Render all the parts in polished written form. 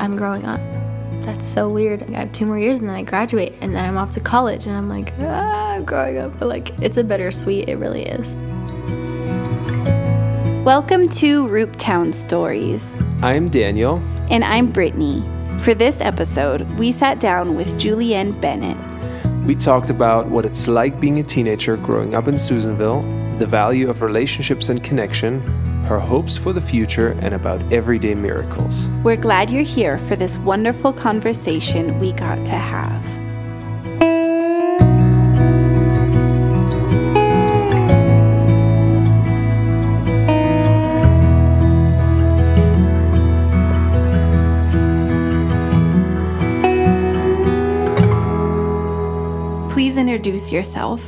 I'm growing up. That's so weird. I have 2 more years and then I graduate and then I'm off to college and I'm like, I'm growing up. But like, it's a bittersweet. It really is. Welcome to Rooptown Stories. I'm Daniel. And I'm Brittany. For this episode, we sat down with Julienne Bennett. We talked about what it's like being a teenager growing up in Susanville, the value of relationships and connection, her hopes for the future, and about everyday miracles. We're glad you're here for this wonderful conversation we got to have. Please introduce yourself.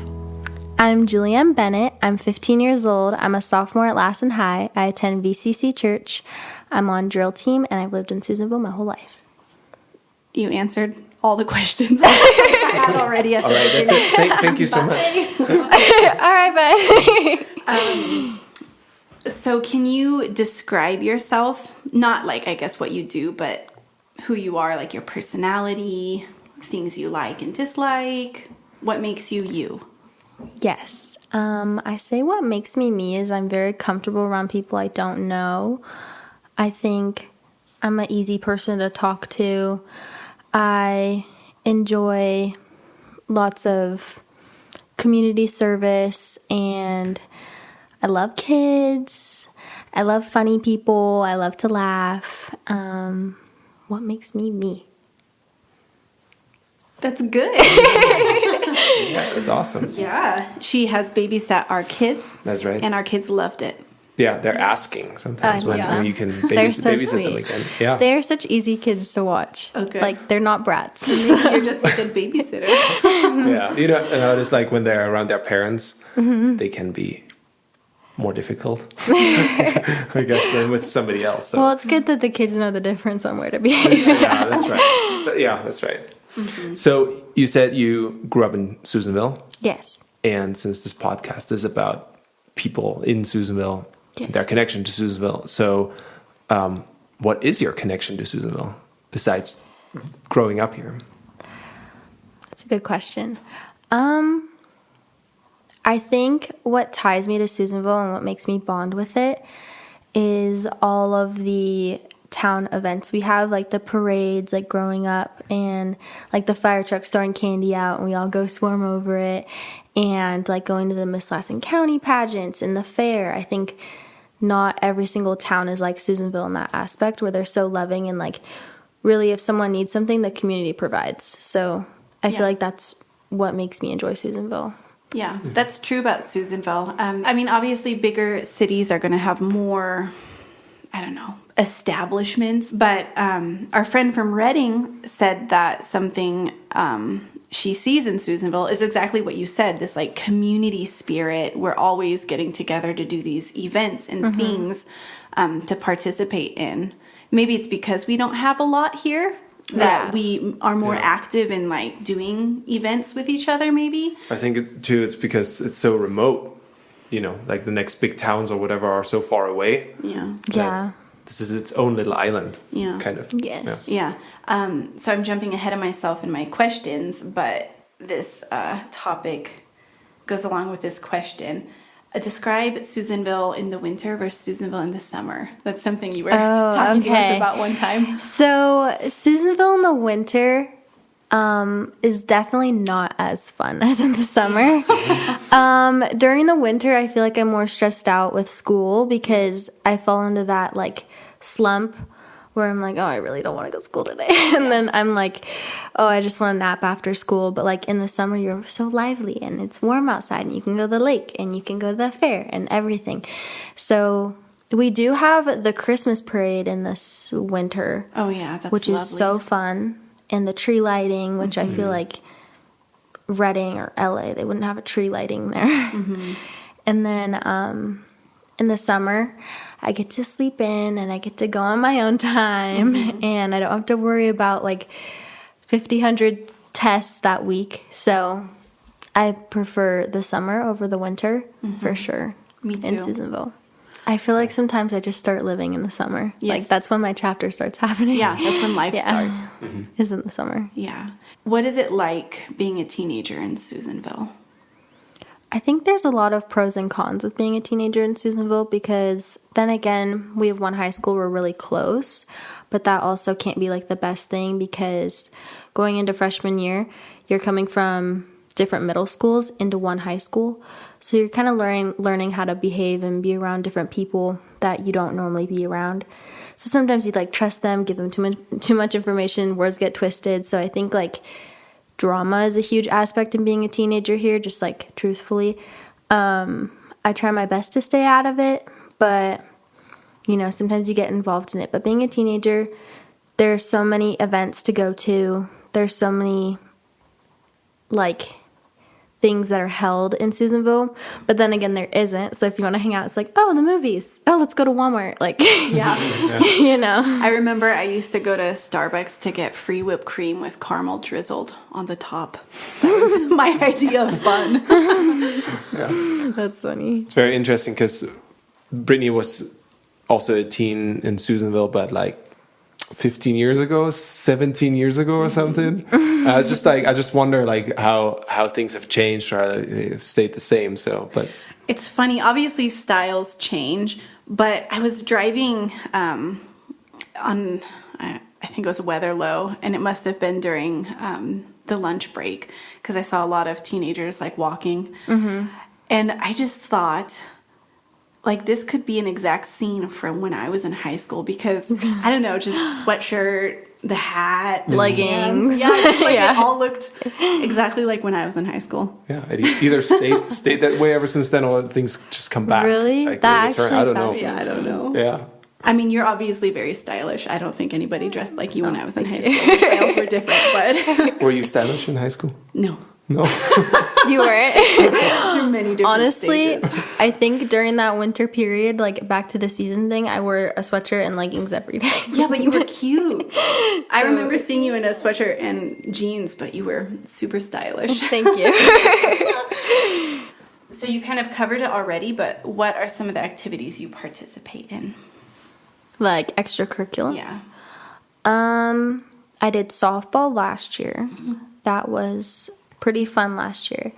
I'm Julienne Bennett. I'm 15 years old. I'm a sophomore at Lassen High. I attend VCC Church. I'm on drill team, and I've lived in Susanville my whole life. You answered all the questions I had already. All right, that's it. Thank you so much. All right, bye. So can you describe yourself? Not like, I guess, what you do, but who you are, like your personality, things you like and dislike. What makes you you? Yes. I say what makes me me is I'm very comfortable around people I don't know. I think I'm an easy person to talk to. I enjoy lots of community service, and I love kids. I love funny people. I love to laugh. What makes me me? That's good. Yeah, that's awesome. Yeah. She has babysat our kids. That's right. And our kids loved it. Yeah, they're asking sometimes when you can They're so babysit sweet. them again. Yeah. They're such easy kids to watch. Okay. Like, they're not brats. Maybe you're just a good babysitter. Yeah. You know, it's like when they're around their parents, they can be more difficult, I guess, than with somebody else. So. Well, it's good that the kids know the difference on where to behave. Yeah, that's right. But yeah, that's right. Mm-hmm. So you said you grew up in Susanville. Yes. And since this podcast is about people in Susanville, yes, their connection to Susanville. So what is your connection to Susanville besides growing up here? That's a good question. I think what ties me to Susanville and what makes me bond with it is all of the town events we have, like the parades, like growing up, and like the fire trucks throwing candy out and we all go swarm over it, and like going to the Miss Lassen County pageants and the fair. I think not every single town is like Susanville in that aspect, where they're so loving and like really if someone needs something, the community provides. So I feel like that's what makes me enjoy Susanville. Yeah, that's true about Susanville. I mean, obviously bigger cities are going to have more, I don't know, establishments. But our friend from Reading said that something she sees in Susanville is exactly what you said, this like community spirit. We're always getting together to do these events and things to participate in. Maybe it's because we don't have a lot here that we are more active in like doing events with each other, maybe. I think too it's because it's so remote, you know, like the next big towns or whatever are so far away. Yeah. This is its own little island, kind of. Yes. Yeah. So I'm jumping ahead of myself in my questions, but this topic goes along with this question. Describe Susanville in the winter versus Susanville in the summer. That's something you were talking to us about one time. So Susanville in the winter is definitely not as fun as in the summer. During the winter, I feel like I'm more stressed out with school because I fall into that like slump where I'm like, oh, I really don't want to go to school today. And then I'm like, oh, I just want to nap after school. But like in the summer, you're so lively and it's warm outside and you can go to the lake and you can go to the fair and everything. So we do have the Christmas parade in this winter. Oh, yeah, that's which lovely. Is so fun. And the tree lighting, which I feel like Reading or LA, they wouldn't have a tree lighting there. And then in the summer, I get to sleep in and I get to go on my own time and I don't have to worry about like 100 tests that week. So I prefer the summer over the winter for sure. Me too. In Susanville. I feel like sometimes I just start living in the summer. Yes. Like that's when my chapter starts happening. Yeah, that's when life starts. Is in the summer. Yeah. What is it like being a teenager in Susanville? I think there's a lot of pros and cons with being a teenager in Susanville because then again, we have one high school, we're really close, but that also can't be like the best thing because going into freshman year, you're coming from different middle schools into one high school. So you're kind of learning how to behave and be around different people that you don't normally be around. So sometimes you like trust them, give them too much information, words get twisted. So I think like drama is a huge aspect in being a teenager here, just like truthfully. I try my best to stay out of it, but you know, sometimes you get involved in it. But being a teenager, there's so many events to go to. There's so many like things that are held in Susanville, but then again there isn't. So if you want to hang out, it's like, oh, the movies, oh, let's go to Walmart, like you know. I remember I used to go to Starbucks to get free whipped cream with caramel drizzled on the top. That was my idea of fun. That's funny. It's very interesting because Brittany was also a teen in Susanville, but like 15 years ago, 17 years ago or something. It's just like, I just wonder like how things have changed or they've stayed the same. So, but it's funny. Obviously styles change, but I was driving on, I think it was Weatherlow, and it must have been during the lunch break because I saw a lot of teenagers like walking. And I just thought, like, this could be an exact scene from when I was in high school because, I don't know, just sweatshirt, the hat, leggings. Yeah, it's like it all looked exactly like when I was in high school. yeah, it either stayed that way ever since then or things just come back. Really? Like, That return. actually I don't know. fascinates Yeah, I don't know. Yeah. I mean, you're obviously very stylish. I don't think anybody dressed like you when I was in high school. The styles were different, but Were you stylish in high school? no. No. You weren't? Through many different Honestly, stages. I think during that winter period, like back to the season thing, I wore a sweatshirt and leggings every day. Yeah, but you were cute. I remember seeing you in a sweatshirt and jeans, but you were super stylish. Thank you. So you kind of covered it already, but what are some of the activities you participate in? Like extracurricular? Yeah. I did softball last year. That was pretty fun last year.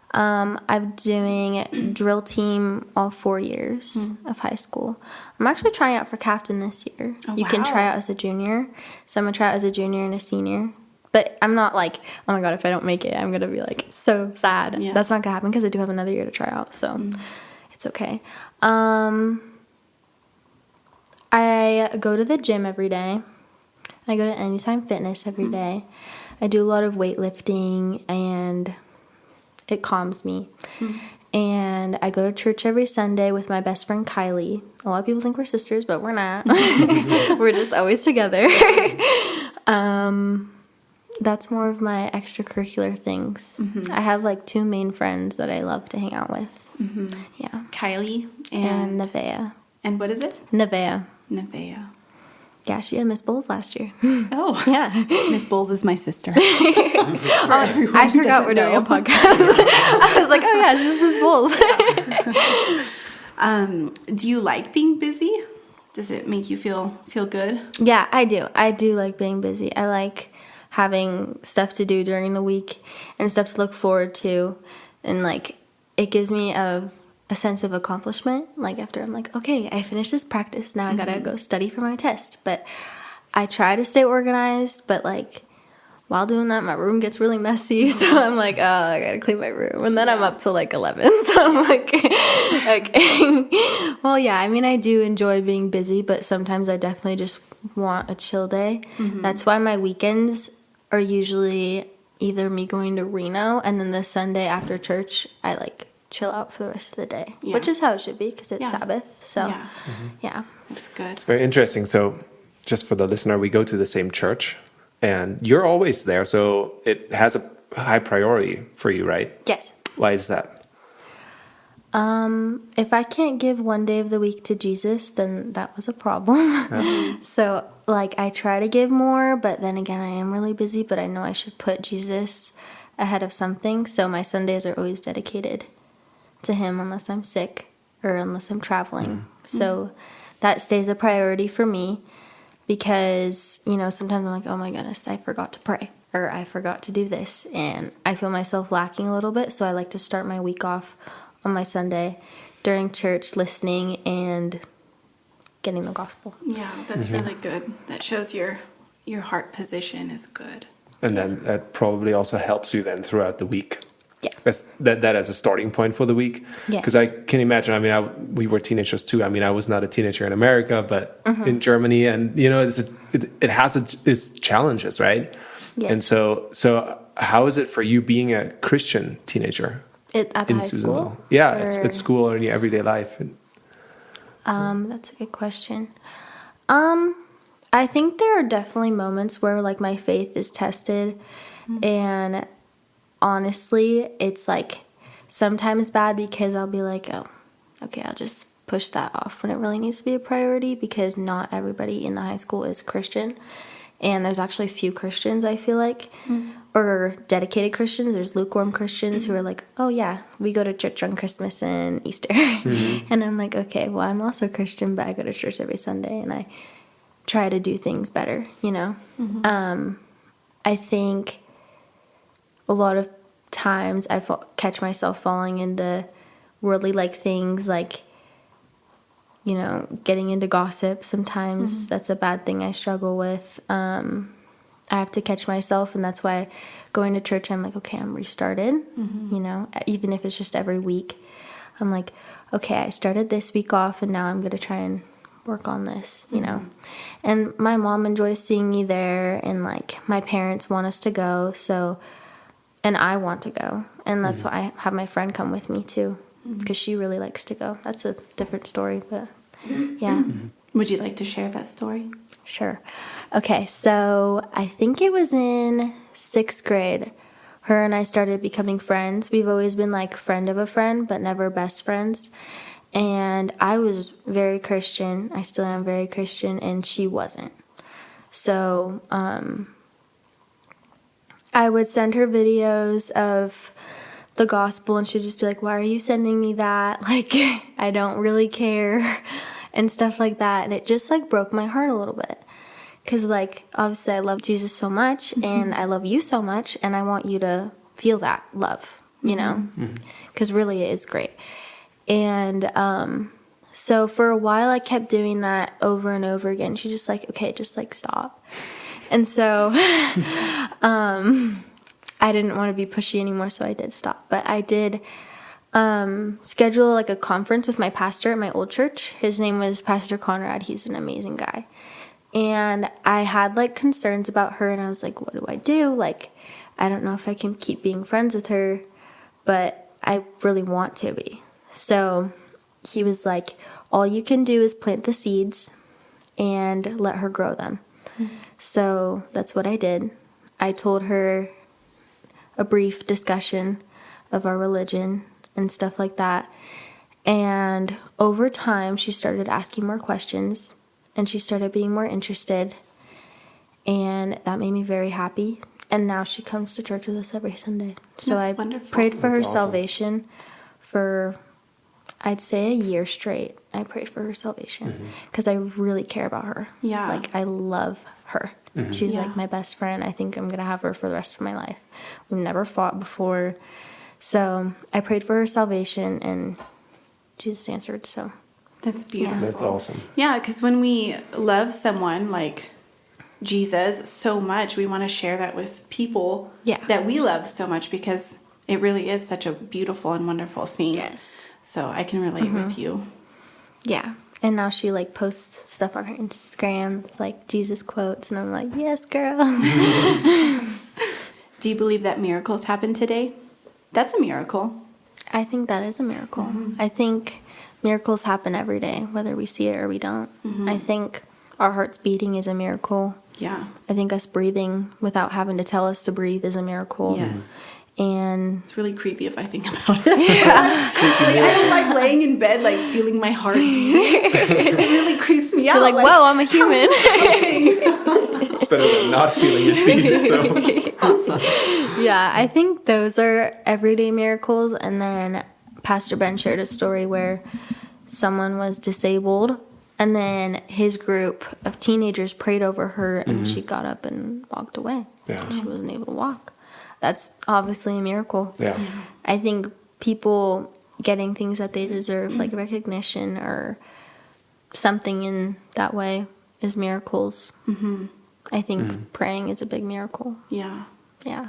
I'm doing drill team all 4 years of high school. I'm actually trying out for captain this year. Oh, you can wow. try out as a junior. So I'm going to try out as a junior and a senior. But I'm not like, oh my God, if I don't make it, I'm going to be like so sad. Yeah. That's not going to happen because I do have another year to try out. So it's okay. I go to the gym every day. I go to Anytime Fitness every day. I do a lot of weightlifting and it calms me. And I go to church every Sunday with my best friend Kylie. A lot of people think we're sisters, but we're not. We're just always together. That's more of my extracurricular things. I have like 2 main friends that I love to hang out with. Yeah. Kylie And and Nevaeh. and what is it? Nevaeh. Nevaeh. Yeah, she had Miss Bowles last year. Oh, Yeah. Miss Bowles is my sister. I forgot we're doing a podcast. I was like, oh yeah, it's just Miss Bowles. Do you like being busy? Does it make you feel good? Yeah, I do. I do like being busy. I like having stuff to do during the week and stuff to look forward to. And like, it gives me a sense of accomplishment. Like after I'm like, okay, I finished this practice. Now I gotta go study for my test. But I try to stay organized, but like while doing that, my room gets really messy. So I'm like, oh, I gotta clean my room. And then I'm up till like 11. So I'm like, okay. Well, yeah, I mean, I do enjoy being busy, but sometimes I definitely just want a chill day. That's why my weekends are usually either me going to Reno and then the Sunday after church, I like chill out for the rest of the day, which is how it should be because it's Sabbath. So, yeah. That's good. Very interesting. So, just for the listener, we go to the same church, and you're always there, so it has a high priority for you, right? Yes. Why is that? If I can't give one day of the week to Jesus, then that was a problem. So, like, I try to give more, but then again, I am really busy, but I know I should put Jesus ahead of something. So my Sundays are always dedicated to him unless I'm sick. or unless I'm traveling. So that stays a priority for me because, you know, sometimes I'm like, oh my goodness, I forgot to pray or I forgot to do this. And I feel myself lacking a little bit. So I like to start my week off on my Sunday during church, listening and getting the gospel. Yeah, that's really good. That shows your heart position is good. And then that probably also helps you then throughout the week. Yeah. That as a starting point for the week. Yes. Because I can imagine, I mean, we were teenagers too. I mean, I was not a teenager in America, but in Germany, and you know, it has its challenges, right? Yes. And so how is it for you being a Christian teenager At the in high Susanville? school? Yeah, Or- it's school or in your everyday life. That's a good question. I think there are definitely moments where like my faith is tested, and honestly, it's like sometimes bad because I'll be like, oh, okay, I'll just push that off when it really needs to be a priority because not everybody in the high school is Christian, and there's actually few Christians, I feel like, or dedicated Christians. There's lukewarm Christians who are like, oh yeah, we go to church on Christmas and Easter. And I'm like, okay, well, I'm also Christian, but I go to church every Sunday and I try to do things better, you know? I think a lot of times I catch myself falling into worldly like things, like, you know, getting into gossip sometimes. That's a bad thing I struggle with. I have to catch myself, and that's why going to church, I'm like, okay, I'm restarted, you know, even if it's just every week. I'm like, okay, I started this week off, and now I'm going to try and work on this, you know. And my mom enjoys seeing me there, and, like, my parents want us to go, so, and I want to go. And that's why I have my friend come with me, too, because she really likes to go. That's a different story, but, yeah. Would you like to share that story? Sure. Okay, so I think it was in 6th grade. Her and I started becoming friends. We've always been like friend of a friend, but never best friends. And I was very Christian. I still am very Christian, and she wasn't. So I would send her videos of the gospel, and she'd just be like, why are you sending me that? Like, I don't really care. And stuff like that. And it just like broke my heart a little bit. Because like, obviously I love Jesus so much and I love you so much. And I want you to feel that love, you know? Because really it is great. And so for a while I kept doing that over and over again. She's just like, okay, just like stop. And so I didn't want to be pushy anymore. So I did stop. But I did schedule like a conference with my pastor at my old church. His name was Pastor Conrad. He's an amazing guy. And I had like concerns about her, and I was like, what do I do? Like, I don't know if I can keep being friends with her, but I really want to be. So he was like, all you can do is plant the seeds and let her grow them. So that's what I did. I told her a brief discussion of our religion and stuff like that. And over time, she started asking more questions, and she started being more interested, and that made me very happy. And now she comes to church with us every Sunday. So That's I wonderful. prayed for her That's awesome. salvation for, I'd say, a year straight. I prayed for her salvation because I really care about her. Yeah. Like, I love her. She's Yeah. like my best friend. I think I'm going to have her for the rest of my life. We've never fought before. So I prayed for her salvation, and Jesus answered. So That's beautiful. That's awesome. Yeah, because when we love someone like Jesus so much, we want to share that with people that we love so much, because it really is such a beautiful and wonderful thing. yes. So I can relate with you. Yeah. And now she like posts stuff on her Instagram. It's like Jesus quotes, and I'm like, yes, girl. Do you believe that miracles happen today? That's a miracle. I think that is a miracle. I think miracles happen every day, whether we see it or we don't. I think our hearts beating is a miracle. Yeah. I think us breathing without having to tell us to breathe is a miracle. Yes. And It's really creepy if I think about it. Like, I don't like laying in bed, like feeling my heart beat. It really creeps me out. you're like, whoa, I'm a human. It's better than not feeling it beat. So Yeah, I think those are everyday miracles. And then Pastor Ben shared a story where someone was disabled, and then his group of teenagers prayed over her, and she got up and walked away. Yeah. She wasn't able to walk. That's obviously a miracle. Yeah. I think people getting things that they deserve, like recognition or something in that way, is miracles. I think praying is a big miracle. Yeah. Yeah.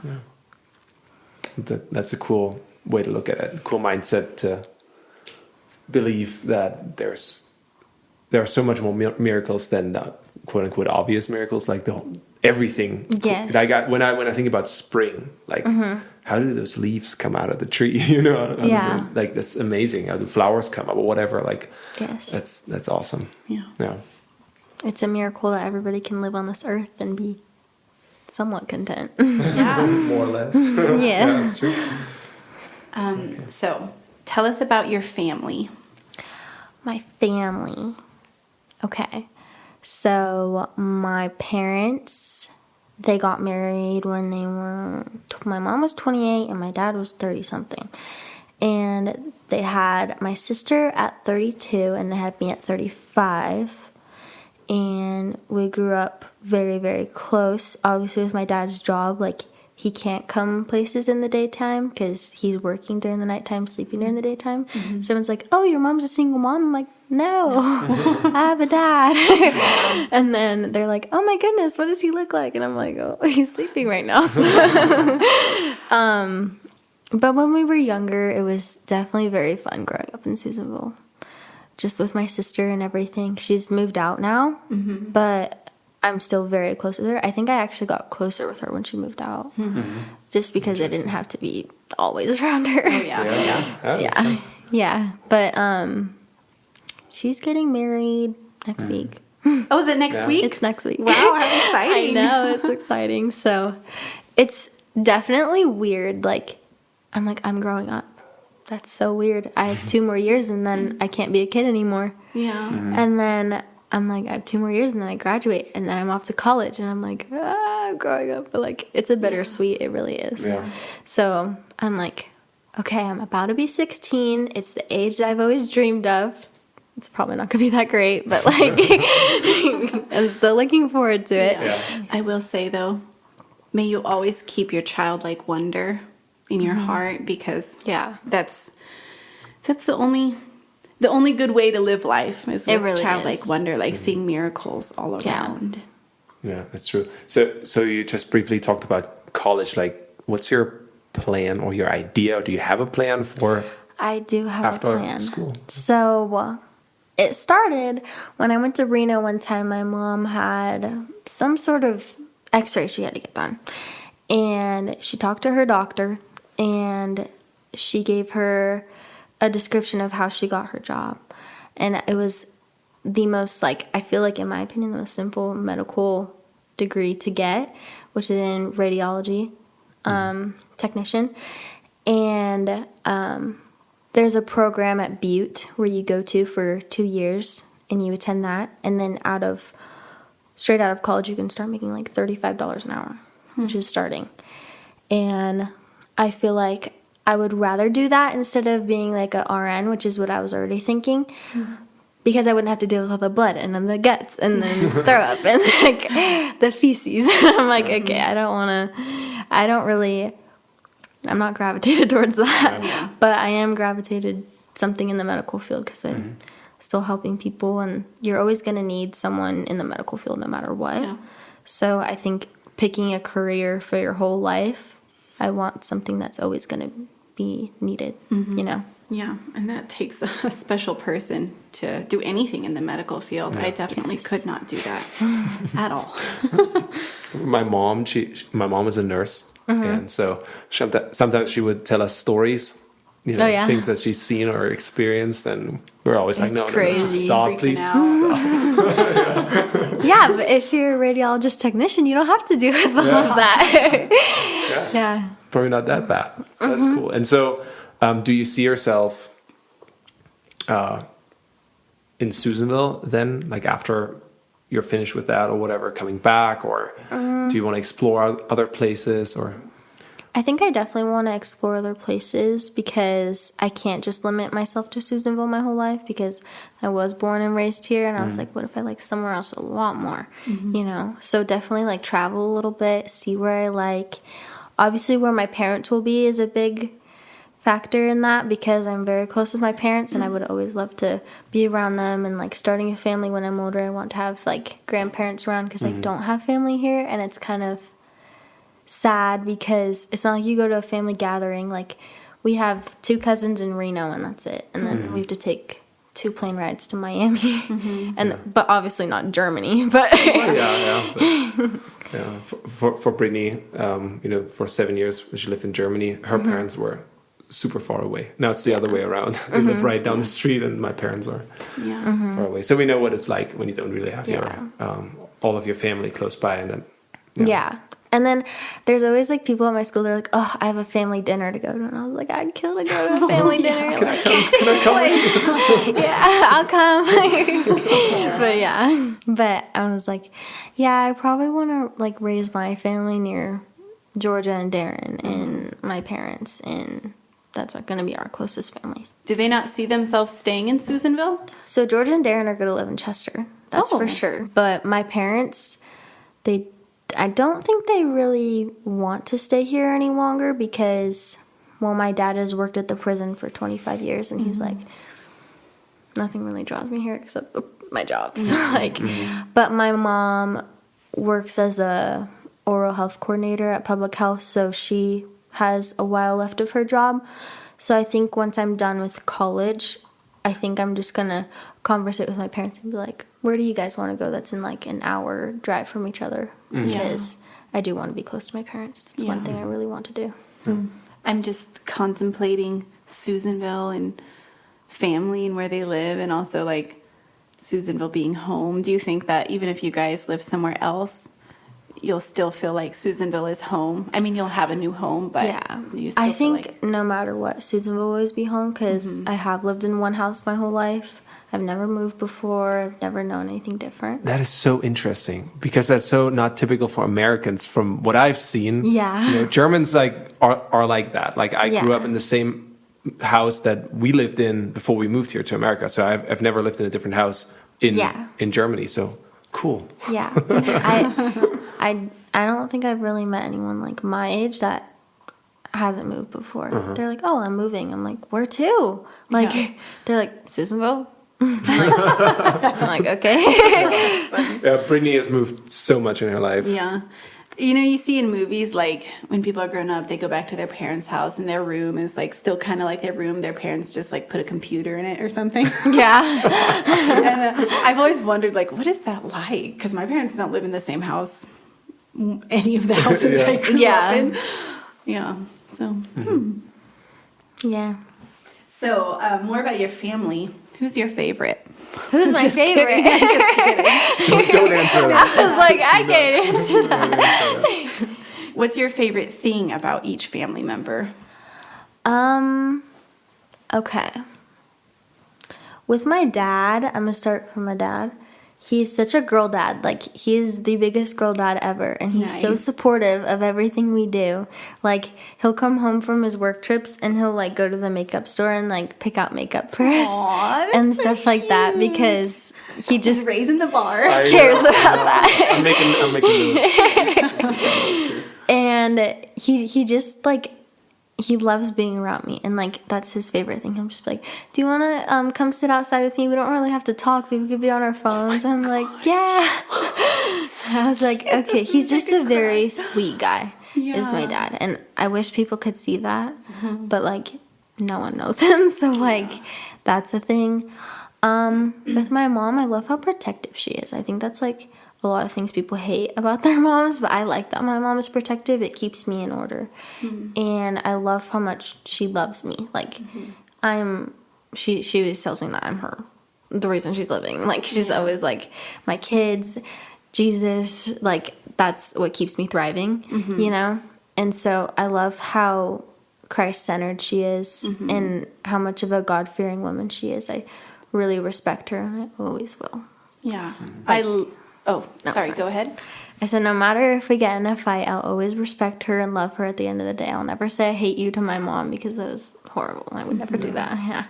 That's a cool way to look at it. Cool mindset to believe that there are so much more miracles than the quote unquote obvious miracles, like everything. Yes. Like when I think about spring, like how do those leaves come out of the tree? Yeah. Like that's amazing. How do flowers come up or whatever? Like Yes. that's awesome. Yeah. Yeah. It's a miracle that everybody can live on this earth and be somewhat content. Yeah. More or less. Yeah. That's true. So tell us about your family. My family. Okay. So my parents, they got married when my mom was 28 and my dad was 30 something. And they had my sister at 32 and they had me at 35. And we grew up very, very close. Obviously with my dad's job, like he can't come places in the daytime because he's working during the nighttime, sleeping during the daytime. So everyone's like, oh, your mom's a single mom? I'm like, no, I have a dad. And then they're like, oh my goodness, what does he look like? And I'm like, oh, he's sleeping right now. But when we were younger, it was definitely very fun growing up in Susanville. Just with my sister and everything. She's moved out now, but I'm still very close with her. I think I actually got closer with her when she moved out. Just because I didn't have to be always around her. Oh, yeah. That makes sense. Yeah, but she's getting married next week. Oh, is it next Yeah. week? It's next week. Wow, how I exciting. know, it's exciting. So it's definitely weird. Like, I'm growing up. That's so weird. I have 2 more years and then I can't be a kid anymore. Yeah. And then I'm like, I have 2 more years and then I graduate and then I'm off to college and I'm like, I'm growing up. But like, it's a bittersweet. It really is. Yeah. So I'm like, okay, I'm about to be 16. It's the age that I've always dreamed of. It's probably not going to be that great, but like, I'm still looking forward to it. Yeah. I will say though, may you always keep your childlike wonder in your heart, because Yeah. that's the only good way to live life is It with really childlike is. wonder, like seeing miracles all around. Yeah, that's true. So you just briefly talked about college. Like, what's your plan or your idea? Or do you have a plan for I do have after a plan. school? So it started when I went to Reno one time. My mom had some sort of x-ray she had to get done. And she talked to her doctor and she gave her a description of how she got her job. And it was the most, like, I feel like, in my opinion, the most simple medical degree to get, which is in radiology technician. And there's a program at Butte where you go to for 2 years and you attend that. And then straight out of college, you can start making like $35 an hour, which is starting. And I feel like I would rather do that instead of being like a RN, which is what I was already thinking, because I wouldn't have to deal with all the blood and then the guts and then throw up and like the feces. I'm like, okay, I'm not gravitated towards that, but I am gravitated something in the medical field because I'm still helping people, and you're always going to need someone in the medical field no matter what. Yeah. So I think picking a career for your whole life, I want something that's always going to be needed, you know? Yeah, and that takes a special person to do anything in the medical field. I definitely could not do that at all. My mom, my mom is a nurse, and so sometimes she would tell us stories, things that she's seen or experienced, and we're always like, no, just stop, Freaking please. out. Stop. Yeah, but if you're a radiologist technician, you don't have to do with all of that. Yeah. Probably not that bad. That's cool. And so, do you see yourself in Susanville then, like after you're finished with that or whatever, coming back, or do you want to explore other places, or? I think I definitely want to explore other places because I can't just limit myself to Susanville my whole life because I was born and raised here, and I was like, what if I like somewhere else a lot more, you know? So definitely like travel a little bit, see where I like. Obviously, where my parents will be is a big factor in that because I'm very close with my parents, and I would always love to be around them. And like starting a family when I'm older, I want to have like grandparents around because I don't have family here, and it's kind of sad because it's not like you go to a family gathering. Like we have 2 cousins in Reno, and that's it, and then we have to take 2 plane rides to Miami, but obviously not Germany. But yeah. For Brittany, you know, for 7 years she lived in Germany. Her parents were super far away. Now it's the other way around. They live right down the street, and my parents are far away. So we know what it's like when you don't really have your all of your family close by, and then And then there's always like people at my school. They're like, "Oh, I have a family dinner to go to," and I was like, "I'd kill to go to a family dinner." Like, Can I come with you? yeah, I'll come. But I was like, yeah, I probably want to like raise my family near Georgia and Darren and my parents, and that's going to be our closest families. Do they not see themselves staying in Susanville? So Georgia and Darren are going to live in Chester. That's for sure. But my parents, I don't think they really want to stay here any longer because, well, my dad has worked at the prison for 25 years, and he's like, nothing really draws me here except my job. So, but my mom works as a oral health coordinator at public health, so she has a while left of her job. So I think once I'm done with college, I think I'm just gonna conversate with my parents and be like, where do you guys want to go that's in like an hour drive from each other? Because I do want to be close to my parents. It's one thing I really want to do. I'm just contemplating Susanville and family and where they live, and also like Susanville being home. Do you think that even if you guys live somewhere else, you'll still feel like Susanville is home? I mean, you'll have a new home, but you still I feel think like... no matter what, Susanville will always be home because I have lived in one house my whole life. I've never moved before. I've never known anything different. That is so interesting because that's so not typical for Americans from what I've seen. Yeah. You know, Germans like are like that. Like I grew up in the same house that we lived in before we moved here to America. So I've never lived in a different house in Germany. So cool. Yeah. I don't think I've really met anyone like my age that hasn't moved before. They're like, "Oh, I'm moving." I'm like, "Where to?" Like they're like, "Susanville." I'm like, okay. Brittany has moved so much in her life. Yeah. You know, you see in movies, like, when people are grown up, they go back to their parents' house, and their room is, like, still kind of like their room. Their parents just, like, put a computer in it or something. Yeah. And I've always wondered, like, what is that like? Because my parents don't live in the same house, any of the houses I grew up in. Yeah. So, Yeah. So, more about your family. Who's your favorite? Who's my favorite? Just kidding. Don't answer that. I was like, I can't answer that. What's your favorite thing about each family member? Okay. With my dad, I'm gonna start from my dad. He's such a girl dad. Like, he's the biggest girl dad ever. And he's so supportive of everything we do. Like, he'll come home from his work trips and he'll, like, go to the makeup store and, like, pick out makeup for us. And stuff like that because he just raising the bar. cares about that. I'm making notes. And he just, like, he loves being around me, and like that's his favorite thing. I'm just like, do you want to come sit outside with me? We don't really have to talk. We could be on our phones. I'm like, yeah. So I was like, okay. He's just a very sweet guy. Is my dad, and I wish people could see that, but like no one knows him. So like that's a thing. With my mom, I love how protective she is. I think that's like a lot of things people hate about their moms, but I like that my mom is protective. It keeps me in order. And I love how much she loves me. Like she always tells me that I'm the reason she's living. Like she's always like, my kids, Jesus, like that's what keeps me thriving, you know? And so I love how Christ-centered she is and how much of a God-fearing woman she is. I really respect her, and I always will. Yeah. Oh, sorry, sorry. go ahead. I said, no matter if we get in a fight, I'll always respect her and love her at the end of the day. I'll never say I hate you to my mom because that is horrible. I would never do that. Yeah.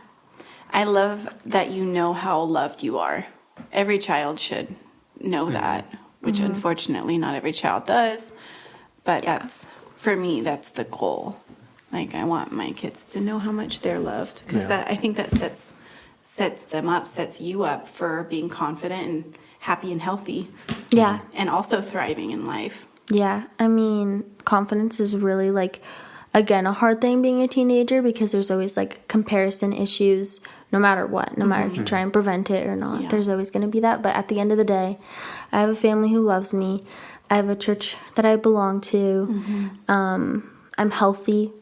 I love that you know how loved you are. Every child should know that, which unfortunately not every child does. But that's, for me, that's the goal. Like, I want my kids to know how much they're loved, because I think that sets them up, sets you up for being confident and happy and healthy. Yeah. And also thriving in life. Yeah. I mean, confidence is really like, again, a hard thing being a teenager because there's always like comparison issues no matter what, no matter if you try and prevent it or not. Yeah. There's always going to be that. But at the end of the day, I have a family who loves me. I have a church that I belong to. I'm healthy.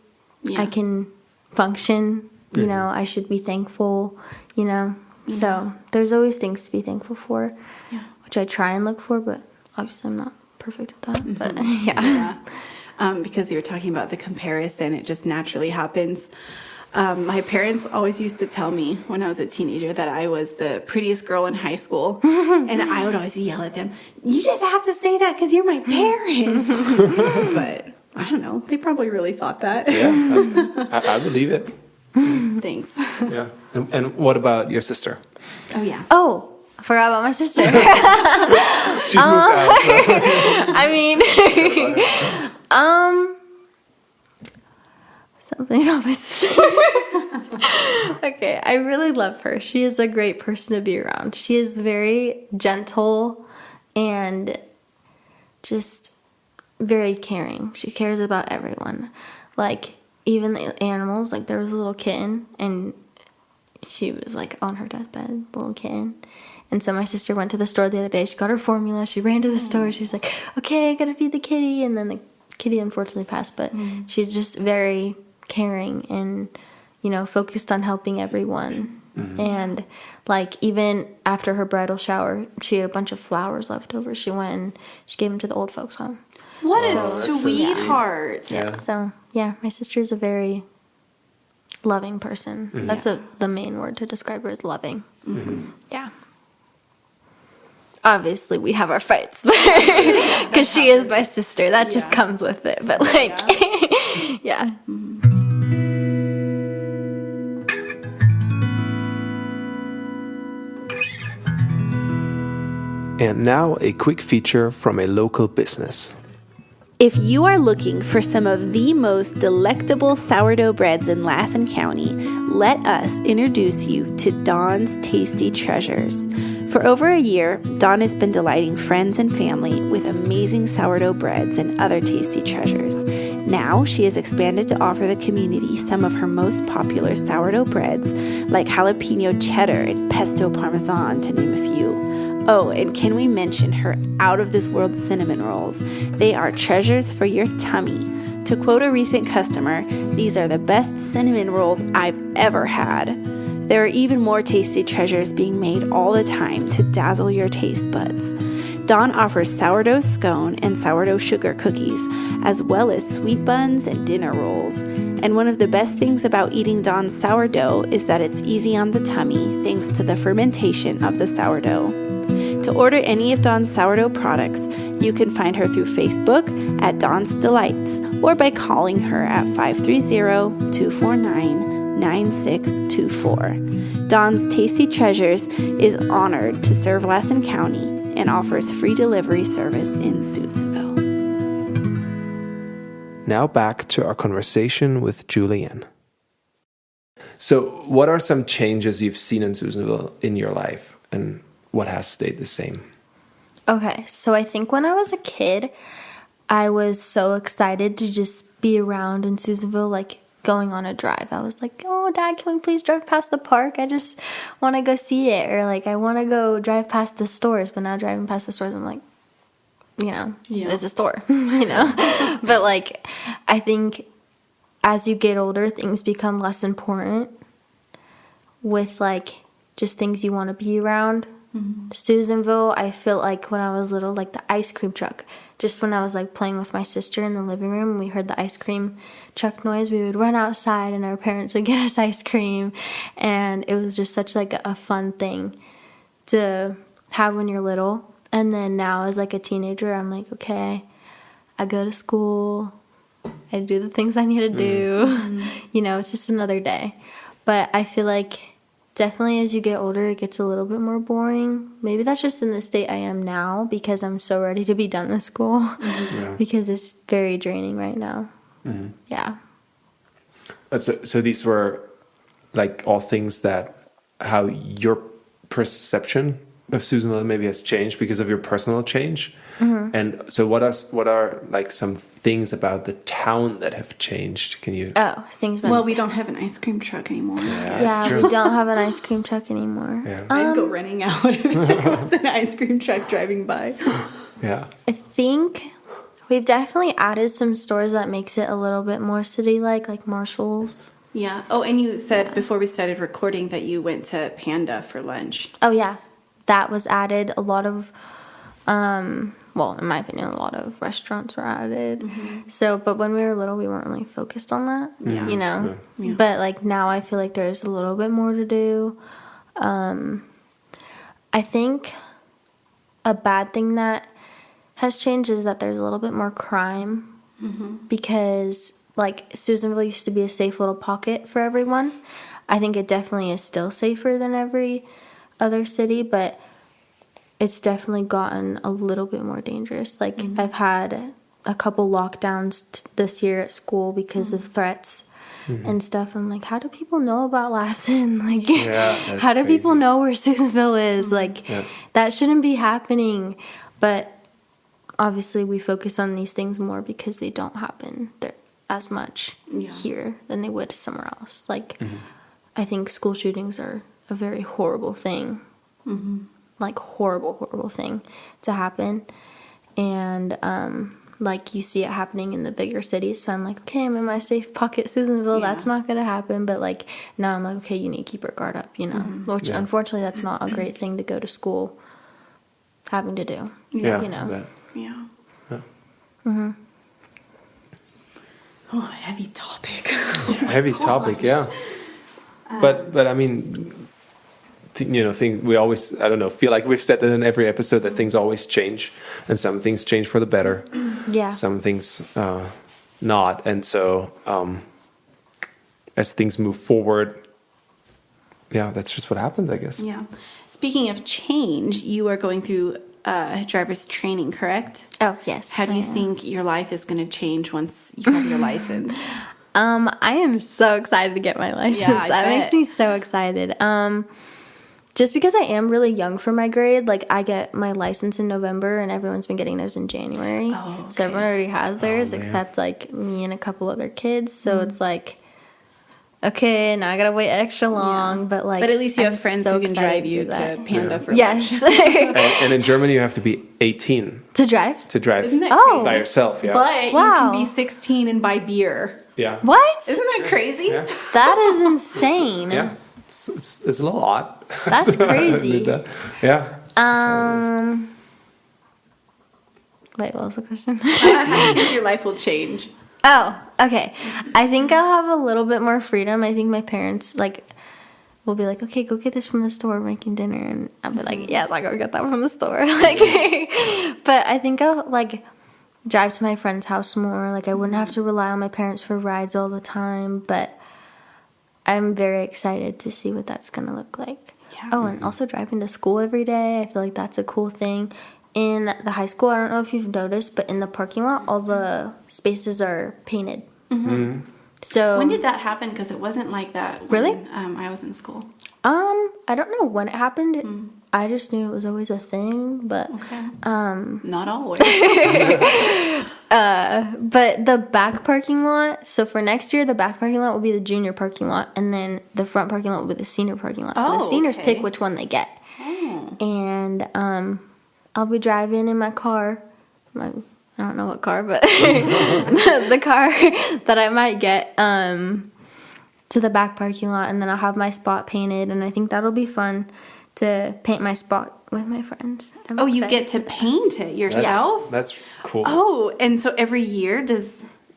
Yeah. I can function. You know, I should be thankful, you know. So there's always things to be thankful for, which I try and look for, but obviously I'm not perfect at that. But yeah. Because you were talking about the comparison, it just naturally happens. My parents always used to tell me when I was a teenager that I was the prettiest girl in high school. And I would always yell at them, you just have to say that because you're my parents. But I don't know. They probably really thought that. Yeah, I believe it. Thanks. Yeah. And what about your sister? Oh, yeah. Oh, I forgot about my sister. She's moved out. So. I mean, something about my sister. Okay, I really love her. She is a great person to be around. She is very gentle and just very caring. She cares about everyone. Like, even the animals. Like, there was a little kitten, and she was, like, on her deathbed, little kitten. And so my sister went to the store the other day. She got her formula. She ran to the store. She's like, okay, I gotta feed the kitty. And then the kitty unfortunately passed. But she's just very caring and, you know, focused on helping everyone. And, like, even after her bridal shower, she had a bunch of flowers left over. She went and she gave them to the old folks' home. What a that's so sweetheart. Yeah. So, yeah, my sister is a very loving person. That's the main word to describe her, is loving. Yeah. Obviously, we have our fights because she is my sister. That just comes with it. But, like, yeah. And now a quick feature from a local business. If you are looking for some of the most delectable sourdough breads in Lassen County, let us introduce you to Dawn's Tasty Treasures. For over a year, Dawn has been delighting friends and family with amazing sourdough breads and other tasty treasures. Now, she has expanded to offer the community some of her most popular sourdough breads, like jalapeno cheddar and pesto parmesan, to name a few. Oh, and can we mention her out-of-this-world cinnamon rolls? They are treasures for your tummy. To quote a recent customer, these are the best cinnamon rolls I've ever had. There are even more tasty treasures being made all the time to dazzle your taste buds. Dawn offers sourdough scone and sourdough sugar cookies, as well as sweet buns and dinner rolls. And one of the best things about eating Dawn's sourdough is that it's easy on the tummy thanks to the fermentation of the sourdough. To order any of Dawn's sourdough products, you can find her through Facebook at Dawn's Delights or by calling her at 530-249-9624. Dawn's Tasty Treasures is honored to serve Lassen County and offers free delivery service in Susanville. Now back to our conversation with Julienne. So, what are some changes you've seen in Susanville in your life, and what has stayed the same? Okay, so I think when I was a kid, I was so excited to just be around in Susanville, like going on a drive. I was like, oh, Dad, can we please drive past the park? I just want to go see it. Or like, I want to go drive past the stores. But now driving past the stores, I'm like, you know, there's a store, you know. But like, I think as you get older, things become less important with like just things you want to be around. Susanville, I feel like when I was little, like the ice cream truck, just when I was like playing with my sister in the living room and we heard the ice cream truck noise, we would run outside and our parents would get us ice cream, and it was just such like a fun thing to have when you're little. And then now as like a teenager, I'm like, okay, I go to school, I do the things I need to do. You know, it's just another day. But I feel like definitely as you get older, it gets a little bit more boring. Maybe that's just in the state I am now because I'm so ready to be done with school. Yeah. Because it's very draining right now. Yeah. So these were like all things that how your perception of Susanville maybe has changed because of your personal change. And so what are like some things about the town that have changed? Can you? Oh, things. Well, we don't have an ice cream truck anymore. Yeah, true. we don't have an ice cream truck anymore. Yeah. I'd go running out if there was an ice cream truck driving by. Yeah. I think we've definitely added some stores that makes it a little bit more city-like Marshall's. Yeah. Oh, and you said before we started recording that you went to Panda for lunch. Oh, yeah. That was added. A lot of, well, in my opinion, a lot of restaurants were added. So, but when we were little, we weren't really focused on that, you know? Yeah. But, like, now I feel like there's a little bit more to do. I think a bad thing that has changed is that there's a little bit more crime because, like, Susanville used to be a safe little pocket for everyone. I think it definitely is still safer than every other city, but it's definitely gotten a little bit more dangerous. Like, I've had a couple lockdowns this year at school because of threats and stuff. I'm like, how do people know about Lassen? Like, Yeah, how do crazy. people know where Susanville is? Like, that shouldn't be happening. But obviously, we focus on these things more because they don't happen there as much here than they would somewhere else. Like, I think school shootings are a very horrible thing. Like, horrible thing to happen. And, like, you see it happening in the bigger cities. So I'm like, okay, I'm in my safe pocket, Susanville. That's not going to happen. But, like, now I'm like, okay, you need to keep your guard up, you know. Which, unfortunately, that's not a great thing to go to school having to do. Yeah. You know. That. Yeah. Oh, heavy topic. Heavy topic, yeah. But I mean, we always, I don't know, feel like we've said that in every episode that things always change, and some things change for the better. Yeah. Some things not, and so as things move forward, that's just what happens, I guess. Yeah. Speaking of change, you are going through driver's training, correct? Oh, yes. How do you think your life is going to change once you have your license? I am so excited to get my license. Yeah, I that bet. makes me so excited. Just because I am really young for my grade, like, I get my license in November and everyone's been getting theirs in January. Oh, So everyone already has theirs man. except, like, me and a couple other kids. So it's like, okay, now I gotta wait extra long. But, like, But at least you I'm have friends so who can excited drive to you do to that. Panda for Yes. And in Germany, you have to be 18 To drive? to drive Isn't that Oh. by yourself. Yeah. But you Wow. can be 16 and buy beer. Yeah. What? Isn't that crazy? Yeah. That is insane. Yeah. It's a little odd. That's So I crazy. admit that. Yeah. Wait, what was the question? How do you think your life will change? Oh, okay. I think I'll have a little bit more freedom. I think my parents, like, will be like, okay, go get this from the store, we're making dinner. And I'll be like, yes, I'll go get that from the store. Like, but I think I'll, like, drive to my friend's house more. Like, I wouldn't have to rely on my parents for rides all the time. But I'm very excited to see what that's going to look like. Yeah. Oh, and also driving to school every day. I feel like that's a cool thing. In the high school, I don't know if you've noticed, but in the parking lot, all the spaces are painted. So When did that happen? Because it wasn't like that when Really? I was in school. I don't know when it happened. I just knew it was always a thing, but Okay. Not always. but the back parking lot. So for next year, the back parking lot will be the junior parking lot, and then the front parking lot will be the senior parking lot. So the Oh, seniors okay. pick which one they get, Oh. and I'll be driving in my car. I don't know what car, but the car that I might get to the back parking lot, and then I'll have my spot painted, and I think that'll be fun to paint my spot with my friends. I'm Oh, you excited get to for that. paint it yourself? That's cool. Oh, and so every year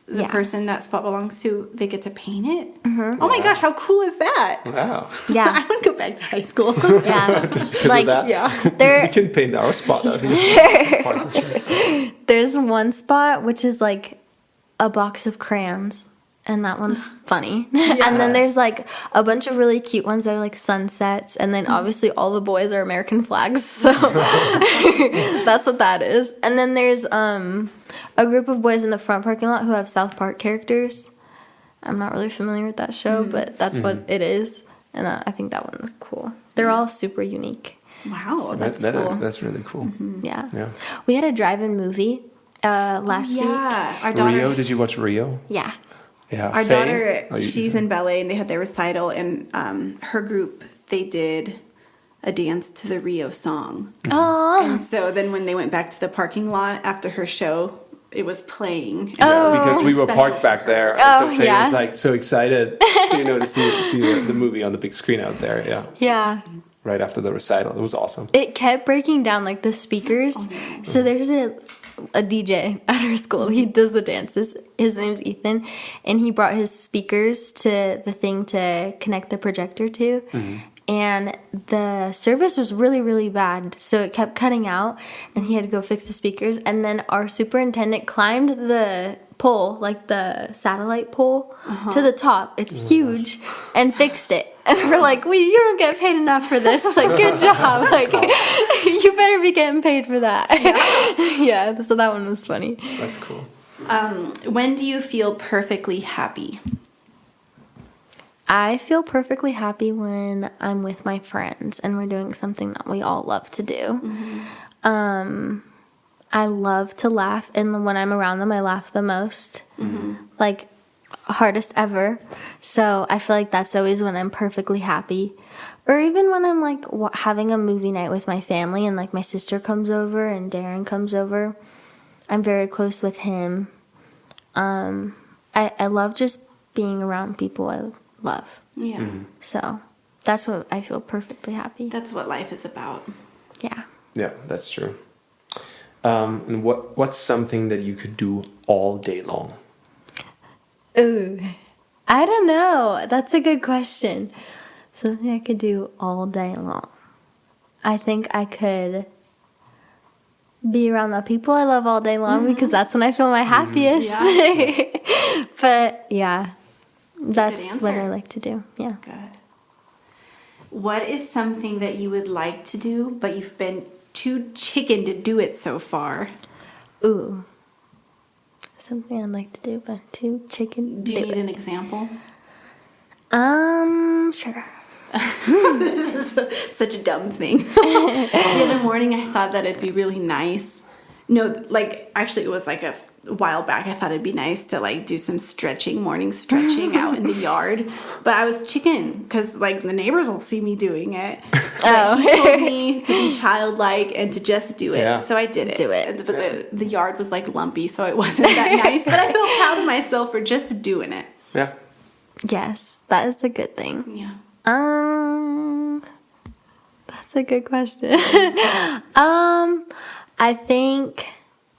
the Yeah. person that spot belongs to, they get to paint it. Oh my gosh, how cool is that? Wow. Yeah. I want to go back to high school. Yeah. Just because Like, of that? Yeah. We There, can paint our spot out here. there's one spot which is like a box of crayons, and that one's funny. And then there's like a bunch of really cute ones that are like sunsets, and then obviously all the boys are American flags, so that's what that is. And then there's a group of boys in the front parking lot who have South Park characters. I'm not really familiar with that show, but that's what it is, and I think that one was cool. They're all super unique. Wow. So that's That's really cool. Yeah. Yeah. We had a drive-in movie last week. yeah. Our daughter. Rio, did you watch Rio? Yeah. Yeah. Our Faye? daughter, Oh, she's in ballet, and they had their recital, and her group, they did a dance to the Rio song. Aww. And so then when they went back to the parking lot after her show, it was playing. Because we were Special. parked back there, and Oh, so Faye yeah. was like so excited, to see the movie on the big screen out there. Yeah, Yeah. right after the recital, it was awesome. It kept breaking down like the speakers. So there's a DJ at our school. He does the dances. His name's Ethan, and he brought his speakers to the thing to connect the projector to. And the service was really, really bad. So it kept cutting out, and he had to go fix the speakers. And then our superintendent climbed the pole, like the satellite pole, to the top. It's huge, and fixed it. And we're like, you don't get paid enough for this. Like, good job. Like, you better be getting paid for that. Yeah, so that one was funny. That's cool. When do you feel perfectly happy? I feel perfectly happy when I'm with my friends and we're doing something that we all love to do. I love to laugh, and when I'm around them, I laugh the most. Like, hardest ever. So I feel like that's always when I'm perfectly happy. Or even when I'm like having a movie night with my family, and like my sister comes over and Darren comes over. I'm very close with him. I love just being around people I love. Yeah. So that's what I feel perfectly happy. That's what life is about. Yeah. Yeah, that's true. And what's something that you could do all day long? Ooh, I don't know. That's a good question. Something I could do all day long. I think I could be around the people I love all day long because that's when I feel my happiest. Yeah. But yeah, that's answer. what I like to do. Yeah. Good. What is something that you would like to do, but you've been too chicken to do it so far? Ooh. Something I'd like to do, but too chicken. Do you need an example? Sure. This is such a dumb thing. The other morning I thought that it'd be really nice. No, like, actually it was like a while back. I thought it'd be nice to like do some morning stretching out in the yard. But I was chicken because like the neighbors will see me doing it. But he told me to be childlike and to just do it. Yeah. So I did it. Do it. But the yard was like lumpy, so it wasn't that nice. But I feel proud of myself for just doing it. Yeah. Yes, that is a good thing. Yeah. That's a good question. I think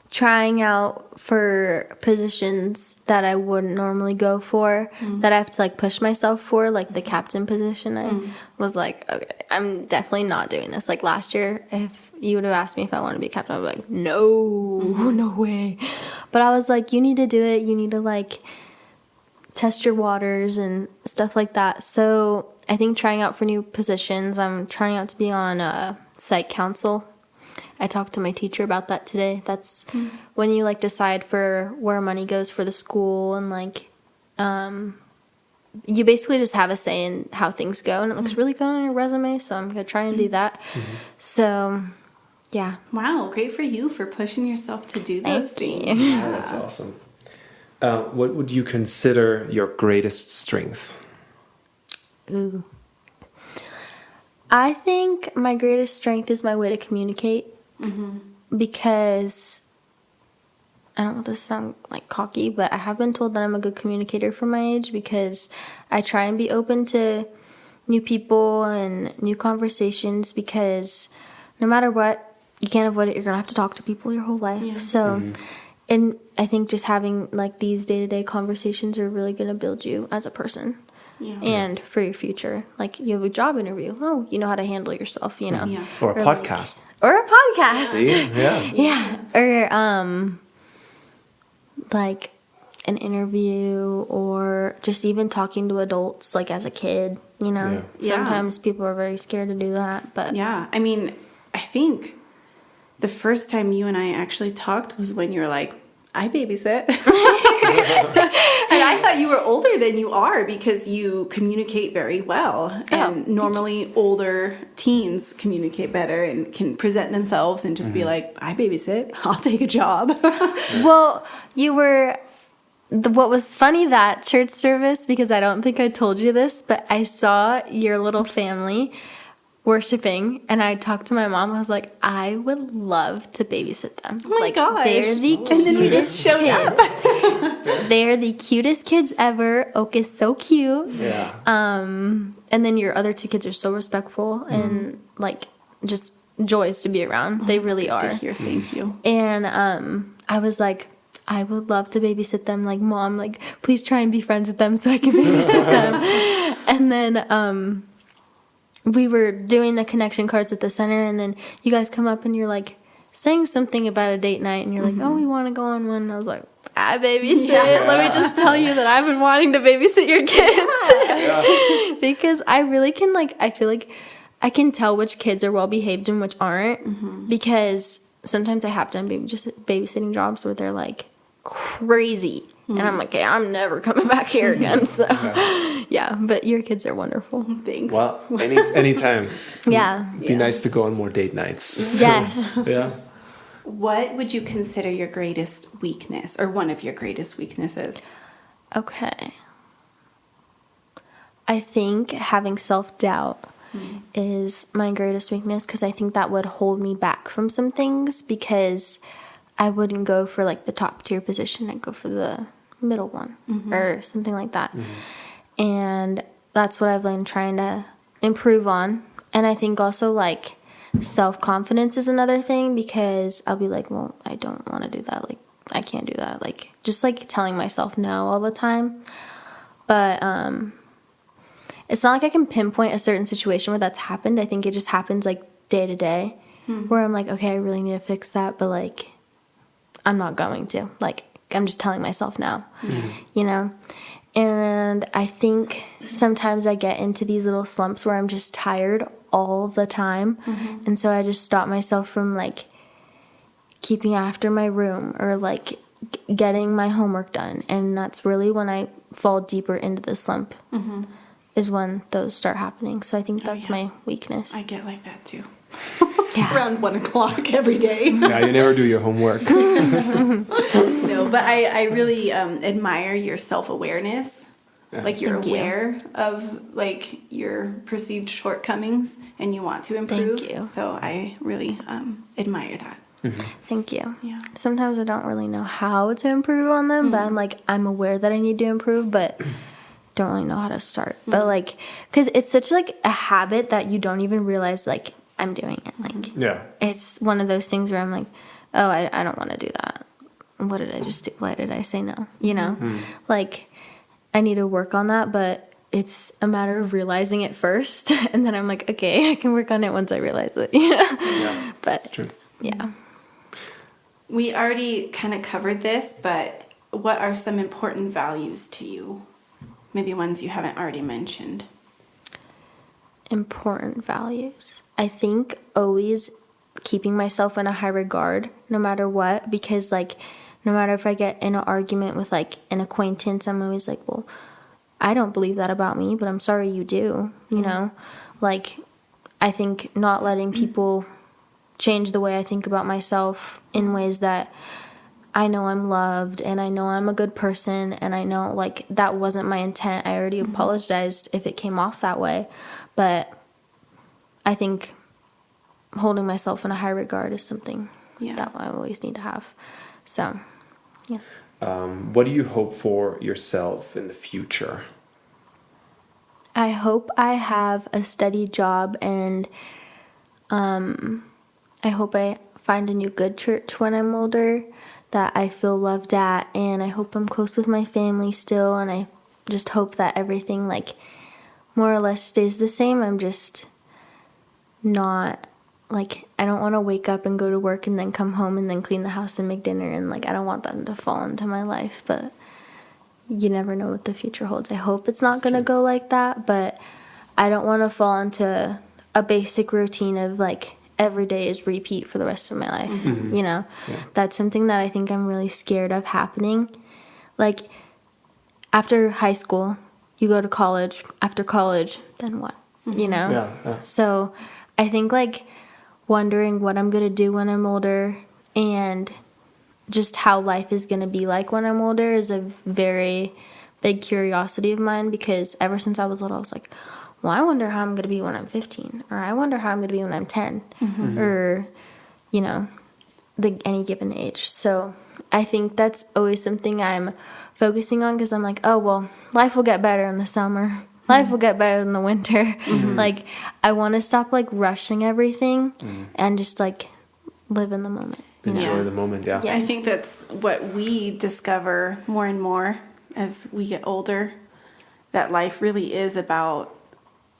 trying out for positions that I wouldn't normally go for, that I have to like push myself for, like the captain position. I was like, okay, I'm definitely not doing this. Like last year, if you would have asked me if I wanted to be a captain, I'd be like, no way. But I was like, you need to do it. You need to like test your waters and stuff like that. So I think trying out for new positions, I'm trying out to be on a site council. I talked to my teacher about that today. That's when you like decide for where money goes for the school, and like you basically just have a say in how things go, and it looks really good on your resume, so I'm gonna try and do that. So yeah. Wow, great for you for pushing yourself to do those Thank things. you. Yeah, that's awesome. What would you consider your greatest strength? Ooh. I think my greatest strength is my way to communicate, because I don't want this to sound like cocky, but I have been told that I'm a good communicator for my age, because I try and be open to new people and new conversations, because no matter what, you can't avoid it. You're going to have to talk to people your whole life. Yeah. So and I think just having like these day-to-day conversations are really going to build you as a person. Yeah. And for your future, like you have a job interview. Oh, you know how to handle yourself, you know. Yeah. Or a podcast. Or a podcast. See? Yeah. Yeah. Or like an interview, or just even talking to adults like as a kid, you know. Yeah. Sometimes people are very scared to do that, but Yeah. I mean, I think the first time you and I actually talked was when you were like, I babysit. And I thought you were older than you are because you communicate very well. And normally older teens communicate better and can present themselves and just be like, I babysit. I'll take a job. well, you were what was funny that church service, because I don't think I told you this, but I saw your little family worshiping, and I talked to my mom. I was like, I would love to babysit them. Oh my like, gosh. They're the And then we just cutest showed kids. They're the cutest kids ever. Oak is so cute. Yeah. And then your other two kids are so respectful and like just joys to be around. They really are. Thank you. And I was like, I would love to babysit them. Like, Mom, like, please try and be friends with them so I can babysit them. And then we were doing the connection cards at the center, and then you guys come up and you're like saying something about a date night, and you're like, oh, we want to go on one. And I was like, I babysit. Yeah. Let me just tell you that I've been wanting to babysit your kids. Because I really can, like, I feel like I can tell which kids are well behaved and which aren't, because sometimes I have done just babysitting jobs where they're like crazy, and I'm like, okay, I'm never coming back here again. So yeah, but your kids are wonderful. Thanks. Well, anytime. Yeah. Be nice to go on more date nights. So, Yes. Yeah. What would you consider your greatest weakness, or one of your greatest weaknesses? Okay. I think having self-doubt is my greatest weakness, because I think that would hold me back from some things, because I wouldn't go for like the top tier position. I'd go for the middle one or something like that. And that's what I've been trying to improve on. And I think also like self-confidence is another thing, because I'll be like, well, I don't want to do that. Like, I can't do that. Like, just like telling myself no all the time. But it's not like I can pinpoint a certain situation where that's happened. I think it just happens like day to day, where I'm like, okay, I really need to fix that, but like, I'm not going to. Like, I'm just telling myself no, you know? And I think sometimes I get into these little slumps where I'm just tired all the time. And so I just stop myself from like keeping after my room, or like getting my homework done. And that's really when I fall deeper into the slump, is when those start happening. So I think that's my weakness. I get like that too. Yeah. Around 1 o'clock every day. Yeah, you never do your homework. No, but I really admire your self-awareness. Like, you're Thank you. aware of like your perceived shortcomings, and you want to improve. Thank you. So I really admire that. Thank you. Yeah. Sometimes I don't really know how to improve on them, but I'm aware that I need to improve, but don't really know how to start. But like, because it's such like a habit that you don't even realize like I'm doing it. Like, Yeah. it's one of those things where I'm like, oh, I don't want to do that. What did I just do? Why did I say no? You know, like, I need to work on that, but it's a matter of realizing it first, and then I'm like, okay, I can work on it once I realize it. Yeah. But That's true. yeah. We already kind of covered this, but what are some important values to you? Maybe ones you haven't already mentioned. Important values. I think always keeping myself in a high regard, no matter what, because like, no matter if I get in an argument with like an acquaintance, I'm always like, well, I don't believe that about me, but I'm sorry you do, you know? Like, I think not letting people change the way I think about myself in ways that I know I'm loved, and I know I'm a good person, and I know like that wasn't my intent. I already apologized if it came off that way, but I think holding myself in a high regard is something that I always need to have. So, yeah. What do you hope for yourself in the future? I hope I have a steady job, and I hope I find a new good church when I'm older, that I feel loved at, and I hope I'm close with my family still, and I just hope that everything, like, more or less stays the same. I'm just not, like, I don't want to wake up and go to work and then come home and then clean the house and make dinner, and, like, I don't want that to fall into my life, but you never know what the future holds. I hope it's not going to go like that, but I don't want to fall into a basic routine of, like, every day is repeat for the rest of my life, you know? Yeah. That's something that I think I'm really scared of happening. Like, after high school, you go to college. After college, then what? You know? Yeah. So I think, like, wondering what I'm going to do when I'm older and just how life is going to be like when I'm older is a very big curiosity of mine, because ever since I was little, I was like, well, I wonder how I'm going to be when I'm 15, or I wonder how I'm going to be when I'm 10, or, you know, any given age. So I think that's always something I'm focusing on, because I'm like, oh, well, life will get better in the summer. Life will get better in the winter. Like, I want to stop, like, rushing everything and just, like, live in the moment. You know? Enjoy the moment, yeah. Yeah. I think that's what we discover more and more as we get older, that life really is about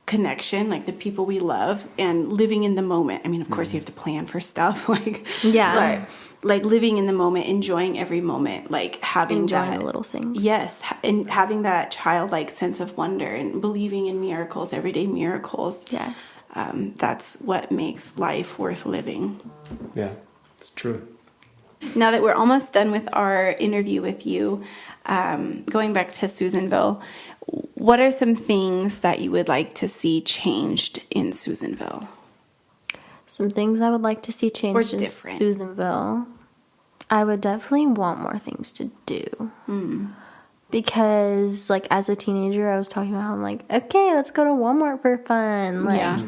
connection, like the people we love, and living in the moment. I mean, of course, you have to plan for stuff, like, Yeah. but like living in the moment, enjoying every moment, like having Enjoying that the little things. Yes, and having that childlike sense of wonder and believing in miracles, everyday miracles. Yes. That's what makes life worth living. Yeah, it's true. Now that we're almost done with our interview with you, going back to Susanville, what are some things that you would like to see changed in Susanville? Some things I would like to see changed in different. Susanville. I would definitely want more things to do. Because, like, as a teenager, I was talking about how I'm like, okay, let's go to Walmart for fun. Like, Yeah.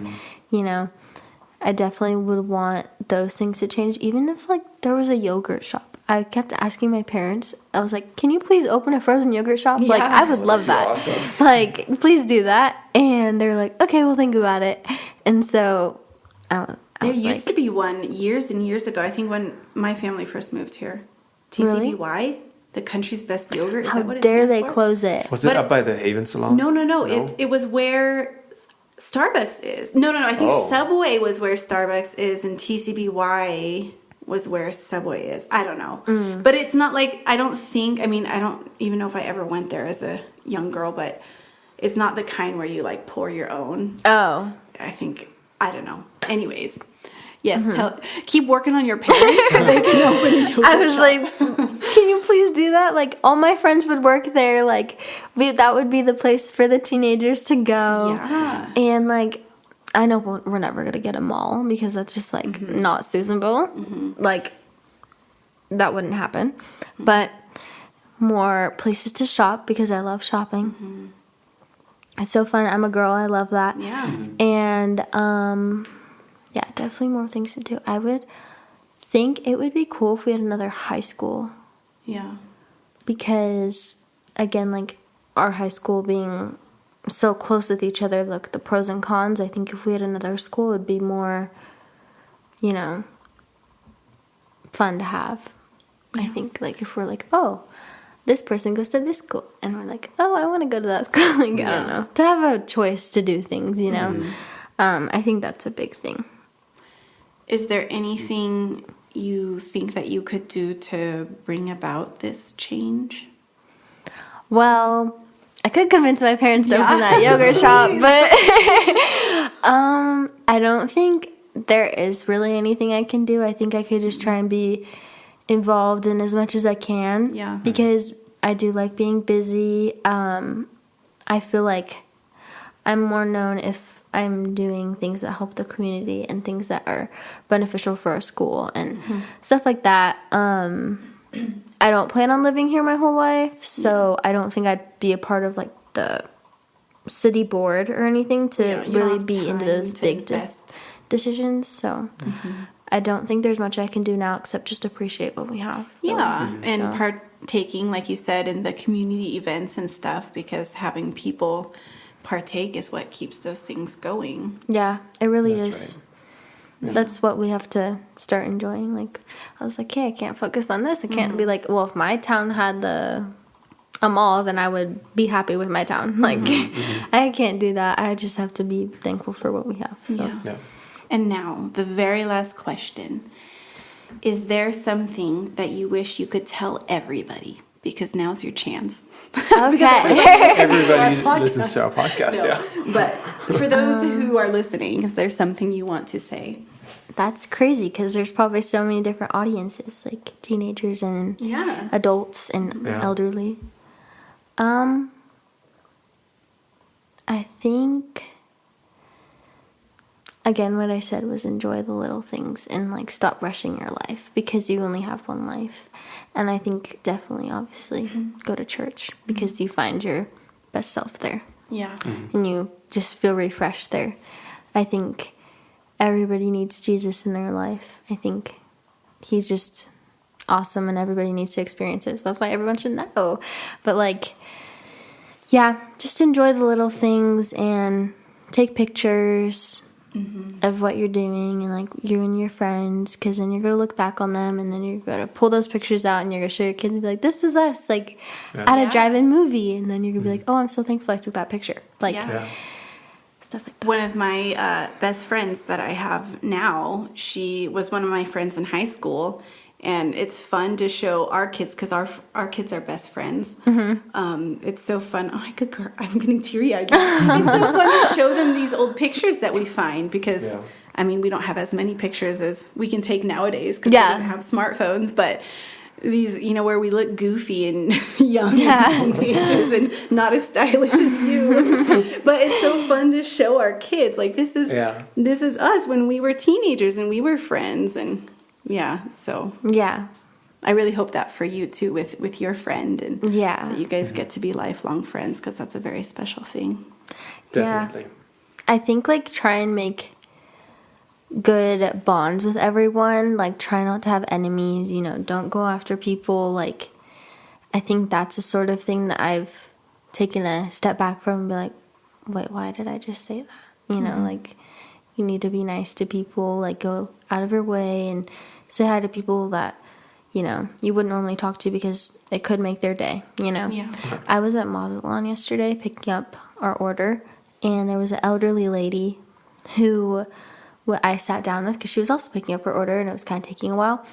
you know, I definitely would want those things to change. Even if, like, there was a yogurt shop. I kept asking my parents, I was like, can you please open a frozen yogurt shop? Like, I would love that. Awesome. Like, please do that. And they're like, okay, we'll think about it. And so I There was used like, to be one years and years ago, I think when my family first moved here. Really? TCBY, the country's best yogurt. Is how that what it dare stands they for? close it? Was it But- up by the Haven Salon? No. It was where Starbucks is. No. I think Oh. Subway was where Starbucks is, and TCBY was where Subway is. I don't know. But it's not like, I don't even know if I ever went there as a young girl, but it's not the kind where you, like, pour your own. Oh. I don't know. Anyways. Yes, keep working on your parents so they can open a yogurt I was shop. like, can you please do that? Like, all my friends would work there. Like, that would be the place for the teenagers to go. Yeah. And, like, I know we're never going to get a mall because that's just, like, not Susanville. Like, that wouldn't happen. But more places to shop because I love shopping. It's so fun. I'm a girl. I love that. Yeah. And, yeah, definitely more things to do. I would think it would be cool if we had another high school. Yeah. Because, again, like, our high school being so close with each other, look, the pros and cons, I think if we had another school, it would be more, you know, fun to have. I think, like, if we're like, oh, this person goes to this school, and we're like, oh, I want to go to that school. Like, I don't know. To have a choice to do things, you know. I think that's a big thing. Is there anything you think that you could do to bring about this change? Well, I could convince my parents to open that yogurt shop, but I don't think there is really anything I can do. I think I could just try and be involved in as much as I can. Yeah. Because I do like being busy. I feel like I'm more known if I'm doing things that help the community and things that are beneficial for our school and stuff like that. I don't plan on living here my whole life, so I don't think I'd be a part of, like, the city board or anything to Yeah, you don't really have be into time those to big invest. decisions. So I don't think there's much I can do now except just appreciate what we have. Yeah, and So- partaking, like you said, in the community events and stuff, because having people partake is what keeps those things going. Yeah, it really That's is. That's what we have to start enjoying. Like, I was like, hey, I can't focus on this. I can't be like, well, if my town had a mall, then I would be happy with my town. Like, I can't do that. I just have to be thankful for what we have. So. Yeah. And now, the very last question. Is there something that you wish you could tell everybody? Because now's your chance. Okay. Everybody listens to our podcast, But for those who are listening, is there something you want to say? That's crazy because there's probably so many different audiences, like teenagers and adults and elderly. I think, again, what I said was enjoy the little things and like stop rushing your life because you only have one life. And I think definitely, obviously, go to church because you find your best self there. Yeah. And you just feel refreshed there. I think everybody needs Jesus in their life. I think he's just awesome and everybody needs to experience it. So that's why everyone should know. But like, yeah, just enjoy the little things and take pictures of what you're doing and like you and your friends, because then you're going to look back on them and then you're going to pull those pictures out and you're going to show your kids and be like, this is us, like at a drive-in movie. And then you're going to be like, oh, I'm so thankful I took that picture. Like stuff like that. One of my best friends that I have now, she was one of my friends in high school. And it's fun to show our kids because our kids are best friends. It's so fun. Oh, I'm getting teary-eyed. It's so fun to show them these old pictures that we find because, I mean, we don't have as many pictures as we can take nowadays because we don't have smartphones. But these, you know, where we look goofy and young and teenagers and not as stylish as you. But it's so fun to show our kids. Like, this is us when we were teenagers and we were friends and... Yeah, so I really hope that for you too with your friend and that you guys get to be lifelong friends because that's a very special thing. Definitely. I think like try and make good bonds with everyone, like try not to have enemies, you know, don't go after people. Like I think that's a sort of thing that I've taken a step back from and be like, wait, why did I just say that? You know, like you need to be nice to people, like go out of your way and say hi to people that, you know, you wouldn't normally talk to because it could make their day, you know? Yeah. I was at Mazatlan yesterday picking up our order, and there was an elderly lady who I sat down with because she was also picking up her order, and it was kind of taking a while.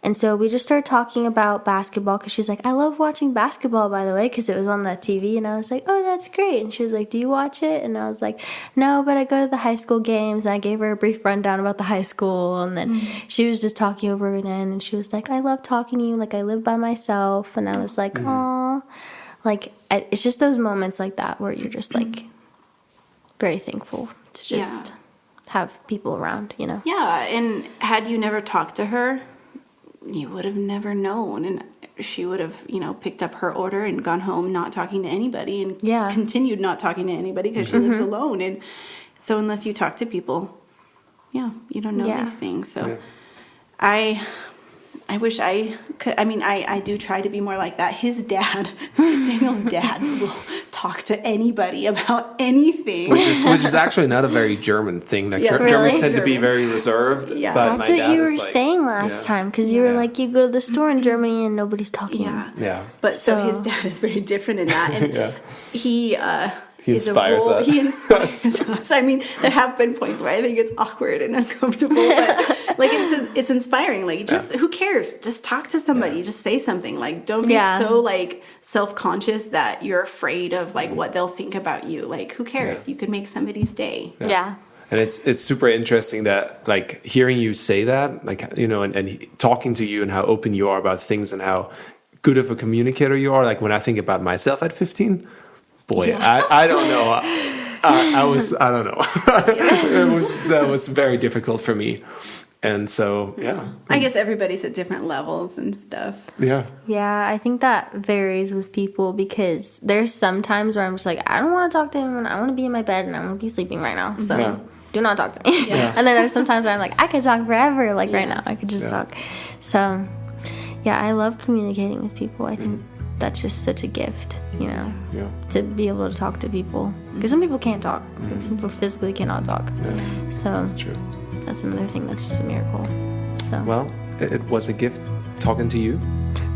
And so we just started talking about basketball because she's like, I love watching basketball, by the way, because it was on the TV. And I was like, oh, that's great. And she was like, do you watch it? And I was like, no, but I go to the high school games. And I gave her a brief rundown about the high school. And then she was just talking over it in. And she was like, I love talking to you. Like, I live by myself. And I was like, aw. Like, it's just those moments like that where you're just, like, very thankful to just have people around, you know? Yeah, and had you never talked to her, you would have never known, and she would have, you know, picked up her order and gone home not talking to anybody and continued not talking to anybody because she lives alone. And so unless you talk to people, you don't know these things. So I wish I could. I mean, I do try to be more like that. His dad, Daniel's dad, will talk to anybody about anything. Which is actually not a very German thing. Like Germans tend to be very reserved. Yeah, but that's what you were saying last time because you were like, you go to the store in Germany and nobody's talking. Yeah. But so his dad is very different in that, and he inspires us. He inspires us. I mean, there have been points where I think it's awkward and uncomfortable, but like it's inspiring. Like, just who cares? Just talk to somebody. Just say something. Like, don't be so like self-conscious that you're afraid of like what they'll think about you. Like, who cares? You could make somebody's day. Yeah. And it's super interesting that like hearing you say that, like, you know, and talking to you and how open you are about things and how good of a communicator you are. Like when I think about myself at 15. Boy, I don't know. I don't know. That was very difficult for me. And so, I guess everybody's at different levels and stuff. Yeah. Yeah, I think that varies with people because there's some times where I'm just like, I don't want to talk to him and I want to be in my bed and I want to be sleeping right now. So do not talk to me. Yeah. And then there's some times where I'm like, I could talk forever. Like right now, I could just talk. So, yeah, I love communicating with people. I think that's just such a gift, you know, to be able to talk to people. Because some people can't talk. Some people physically cannot talk. Yeah. So that's true. that's another thing that's just a miracle. So Well, it was a gift talking to you.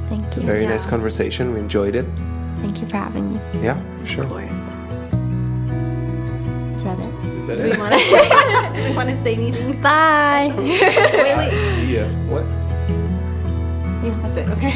thank you. Very nice conversation. We enjoyed it. Thank you for having me. Yeah, for sure. Of course. Is that it? Is that Do it? we want to say anything? Bye. Wait. See ya. What? Yeah, that's it. Okay.